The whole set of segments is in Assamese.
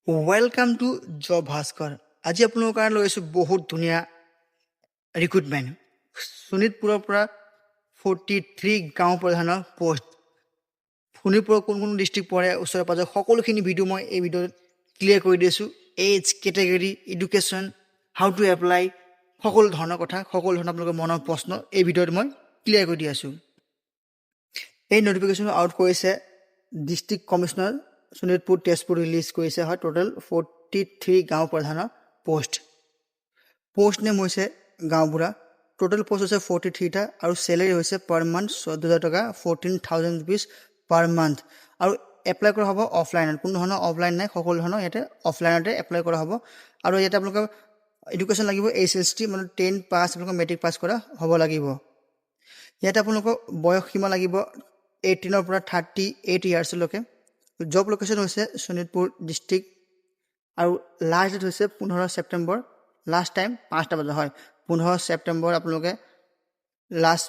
Welcome to job Bhaskar. আজি আপোনালোকৰ কাৰণে লৈ আছোঁ বহুত ধুনীয়া ৰিক্ৰুটমেণ্ট। শোণিতপুৰৰ পৰা 43 গাঁও প্ৰধানৰ পোষ্ট। শোণিতপুৰৰ কোন কোন ডিষ্ট্ৰিক্ট পৰে, ওচৰে পাঁজৰে সকলোখিনি ভিডিঅ' মই এই ভিডিঅ'ত ক্লিয়াৰ কৰি দিছোঁ। Age, category, education, how to apply, সকলো ধৰণৰ কথা, সকলো ধৰণৰ আপোনালোকৰ মনৰ প্ৰশ্ন এই ভিডিঅ'ত মই ক্লিয়াৰ কৰি দি আছোঁ। এই নটিফিকেশ্যন আউট কৰিছে district commissioner Sonitpur Tezpur release কৰিছে। হয়, টোটেল 43 গাঁও প্ৰধানৰ পোষ্ট নেম হৈছে গাঁওবুঢ়া। টোটেল পোষ্ট হৈছে 43টা আৰু চেলেৰি হৈছে পাৰ মান্থ 14,000 টকা, 14,000 ৰুপিজ পাৰ মান্থ। আৰু এপ্লাই কৰা হ'ব অফলাইনত, কোনো ধৰণৰ অফলাইন নাই, সকলো ধৰণৰ ইয়াতে অফলাইনতে এপ্লাই কৰা হ'ব। আৰু ইয়াতে আপোনালোকৰ এডুকেশ্যন লাগিব HST, মানে 10 পাছ, আপোনালোকৰ মেট্ৰিক পাছ কৰা হ'ব লাগিব। ইয়াতে আপোনালোকৰ বয়স সীমা লাগিব 18 পৰা 38 ইয়াৰ্ছলৈকে। জব লোকেশ্যন হৈছে শোণিতপুৰ ডিষ্ট্ৰিক্ট আৰু লাষ্ট ডেট হৈছে 15 ছেপ্টেম্বৰ। লাষ্ট টাইম 5টা বজা হয়, 15 ছেপ্টেম্বৰ আপোনালোকে লাষ্ট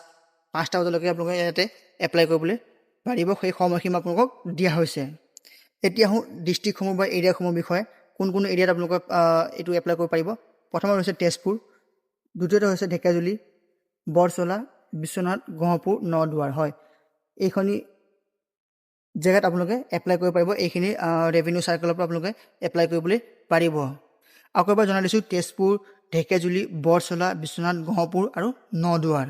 5টা বজালৈকে আপোনালোকে ইয়াতে এপ্লাই কৰিবলৈ পাৰিব। সেই সময়সীমা আপোনালোকক দিয়া হৈছে। এতিয়া আহোঁ ডিষ্ট্ৰিক্টসমূহ বা এৰিয়াসমূহৰ বিষয়ে, কোন কোন এৰিয়াত আপোনালোকক এইটো এপ্লাই কৰিব পাৰিব। প্ৰথমত হৈছে তেজপুৰ, দ্বিতীয়তে হৈছে ঢেকীয়াজুলি, বৰচলা, বিশ্বনাথ, গহপুৰ, নদুৱাৰ। হয়, এইখিনি জেগাত আপোনালোকে এপ্লাই কৰিব পাৰিব। এইখিনি ৰেভিনিউ চাৰ্কেলৰ পৰা আপোনালোকে এপ্লাই কৰিবলৈ পাৰিব। আকৌ এবাৰ জনাই দিছোঁ, তেজপুৰ, ঢেকীয়াজুলি, বৰচলা, বিশ্বনাথ, গহপুৰ আৰু নদুৱাৰ।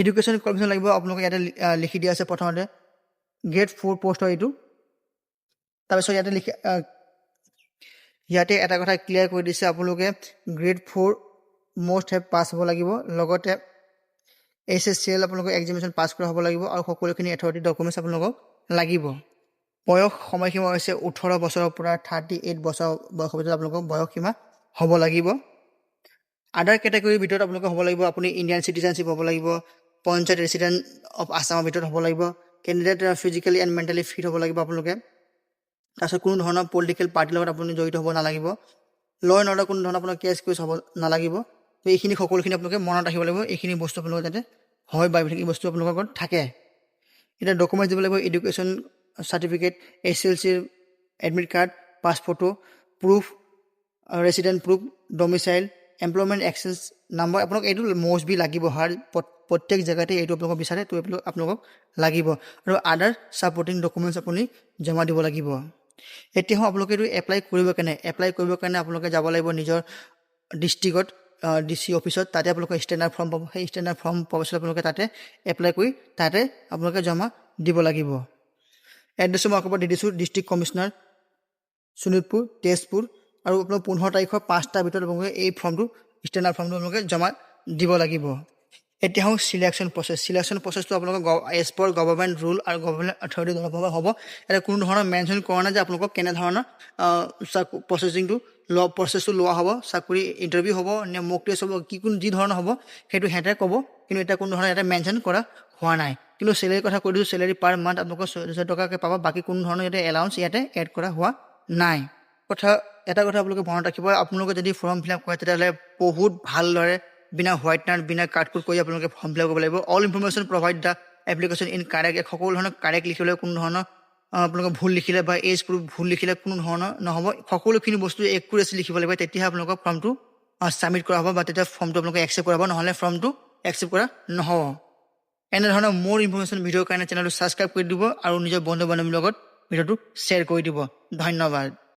এডুকেশ্যন কোৱালিফিকেশ্যন লাগিব আপোনালোকে ইয়াতে লিখি দিয়া আছে। প্ৰথমতে গ্ৰেড 4 পোষ্ট হয় এইটো। তাৰপিছত ইয়াতে এটা কথা ক্লিয়াৰ কৰি দিছে, আপোনালোকে গ্ৰেড 4 মষ্ট হেভ পাছ হ'ব লাগিব, লগতে HSCL আপোনালোকৰ এক্সামিনেশ্যন পাছ কৰা হ'ব লাগিব আৰু সকলোখিনি অথৰিটি ডকুমেণ্টছ আপোনালোকক লাগিব। বয়স সময়সীমা হৈছে 18 বছৰৰ পৰা 38 বছৰ বয়সৰ ভিতৰত আপোনালোকৰ বয়স সীমা হ'ব লাগিব। আদাৰ কেটেগৰীৰ ভিতৰত আপোনালোকৰ হ'ব লাগিব, আপুনি ইণ্ডিয়ান চিটিজেনশ্বিপ হ'ব লাগিব, পঞ্চায়ত ৰেচিডেণ্ট অফ আছামৰ ভিতৰত হ'ব লাগিব, candidate physically and mentally fit হ'ব লাগিব আপোনালোকে। তাৰপিছত কোনো ধৰণৰ পলিটিকেল পাৰ্টিৰ লগত আপুনি জড়িত হ'ব নালাগিব, ল এণ্ড অৰ্ডাৰ কোনো ধৰণৰ আপোনাৰ কেছ হ'ব নালাগিব। তো এইখিনি সকলোখিনি আপোনালোকে মনত ৰাখিব লাগিব। এইখিনি বস্তু আপোনালোকৰ যাতে হয় বা এইখিনি বস্তু আপোনালোকৰ ঘৰত থাকে। এতিয়া ডকুমেণ্টছ দিব লাগিব, education certificate, SLC admit card, pass photo, proof, resident proof, domicile, employment exchange number. আপোনালোক এইটো মষ্ট বি লাগিব, প্ৰত্যেক জেগাতে এইটো আপোনালোকক বিচাৰে, তো আপোনালোকক লাগিব। আৰু আদাৰ ছাপৰ্টিং ডকুমেণ্টছ আপুনি জমা দিব লাগিব। এতিয়া আপোনালোকে এইটো এপ্লাই কৰিবৰ কাৰণে আপোনালোকে যাব লাগিব নিজৰ ডিষ্ট্ৰিক্টত, DC অফিচত। তাতে আপোনালোকে ষ্টেণ্ডাৰ্ড ফৰ্ম পাব। সেই ষ্টেণ্ডাৰ্ড ফৰ্ম পোৱাৰ পিছত আপোনালোকে তাতে এপ্লাই কৰি তাতে আপোনালোকে জমা দিব লাগিব। এড্ৰেছটো মই আকৌ দি দিছোঁ, ডিষ্ট্ৰিক্ট কমিশ্যনাৰ শোণিতপুৰ তেজপুৰ। আৰু আপোনালোক 15 তাৰিখৰ 5টাৰ ভিতৰত আপোনালোকে এই ফৰ্মটো, ষ্টেণ্ডাৰ্ড ফৰ্মটো আপোনালোকে জমা দিব লাগিব। এতিয়া হওঁ চিলেকশ্যন প্ৰচেছটো আপোনালোকৰ এজ পাৰ গভৰ্ণমেণ্ট ৰুল আৰু গভৰ্ণমেণ্ট অথৰিটি জনাব হ'ব। ইয়াতে কোনো ধৰণৰ মেনশ্যন কৰা নাই যে আপোনালোকক কেনেধৰণৰ প্ৰচেছটো লোৱা হ'ব, চাকৰি ইণ্টাৰভিউ হ'ব নে মক টেষ্ট হ'ব, যি ধৰণৰ হ'ব সেইটো সিহঁতে ক'ব। কিন্তু এটা কোনো ধৰণৰ ইয়াতে মেনশ্যন কৰা হোৱা নাই। কিন্তু চেলেৰীৰ কথা কৈ দিছোঁ, চেলেৰী পাৰ মান্থ আপোনালোকৰ 14,000 টকাকৈ পাব। বাকী কোনো ধৰণৰ ইয়াতে এলাউঞ্চ ইয়াতে এড কৰা হোৱা নাই। এটা কথা আপোনালোকে মনত ৰাখিব, আপোনালোকে যদি ফৰ্ম ফিল আপ কৰে তেতিয়াহ'লে বহুত ভালদৰে বিনা হোৱাইটনাৰ, বিনা কাটকুট কৰি আপোনালোকে ফৰ্ম ফিল আপ কৰিব লাগিব। All information provide the application in correct, সকলো ধৰণৰ কাৰেক্ট লিখিব লাগিব। কোনো ধৰণৰ আপোনালোকে ভুল লিখিলে বা এজ প্ৰুফ ভুল লিখিলে কোনো ধৰণৰ নহ'ব। সকলোখিনি বস্তু একুৰেচি লিখিব লাগিব, তেতিয়াহে আপোনালোকৰ ফৰ্মটো ছাবমিট কৰা হ'ব বা তেতিয়া ফৰ্মটো আপোনালোকে একচেপ্ট কৰা হ'ব, নহ'লে ফৰ্মটো একচেপ্ট কৰা নহ'ব। এনেধৰণৰ মোৰ ইনফৰমেশ্যন ভিডিঅ'ৰ কাৰণে চেনেলটো ছাবস্ক্ৰাইব কৰি দিব আৰু নিজৰ বন্ধু বান্ধৱীৰ লগত ভিডিঅ'টো শ্বেয়াৰ কৰি দিব। ধন্যবাদ।